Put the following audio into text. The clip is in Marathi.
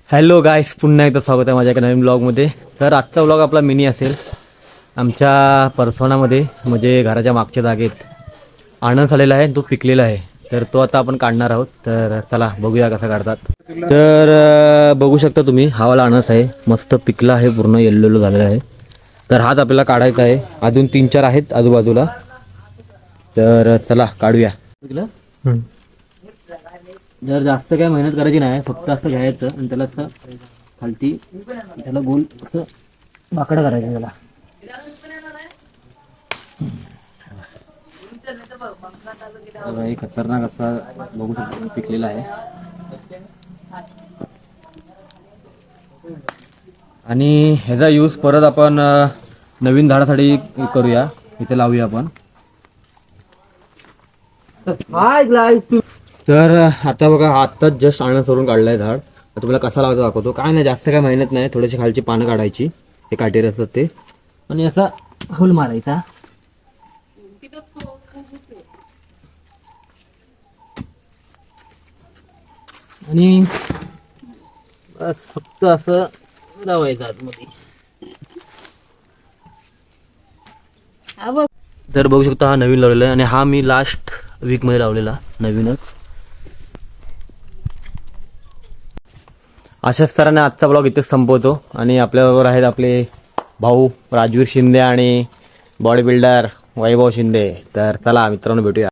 हॅलो गाईस, पुन्हा एकदा स्वागत आहे माझ्या एका नवीन ब्लॉगमध्ये. तर आजचा ब्लॉग आपला मिनी असेल. आमच्या परसोनामध्ये म्हणजे घराच्या मागच्या जागेत अणस आलेला आहे, तो पिकलेला आहे. तर तो आता आपण काढणार आहोत. तर चला बघूया कसा काढतात. तर बघू शकता तुम्ही, हा वाला अणस आहे, मस्त पिकला आहे, पूर्ण येल्लो झालेला आहे. तर हाच आपल्याला काढायचा आहे. अजून 3-4 आहेत आजूबाजूला. तर चला काढूया. जर जास्त काय मेहनत करायची नाही, फक्त असं घ्यायचं आणि त्याला असं खालती त्याला गोल असं बाकडं करायचं त्याला. हे खतरनाक असा बघू शकतो पिकलेला आहे. आणि ह्याचा यूज परत आपण नवीन झाडासाठी करूया, इथे लावूया आपण. तर आता बघा, आत्ताच जस्ट अणस सोडून काढलाय झाड. तुम्हाला कसा लावायचा दाखवतो. काय नाही, जास्त काय मेहनत नाही. थोडीशी खालची पानं काढायची, ते काटेरी असतात ते, आणि असा होल मारायचा. आणि बस फक्त असं लावायचं आतमध्ये. तर बघू शकता, हा नवीन लावलेला आहे आणि हा मी लास्ट वीक मध्ये लावलेला नवीनच. अशाच तऱ्हेने आजचा ब्लॉग इथेच संपवतो. आणि आपल्याबरोबर आहेत आपले भाऊ राजवीर शिंदे आणि बॉडी बिल्डर वैभव शिंदे. तर चला मित्रांनो, भेटूया.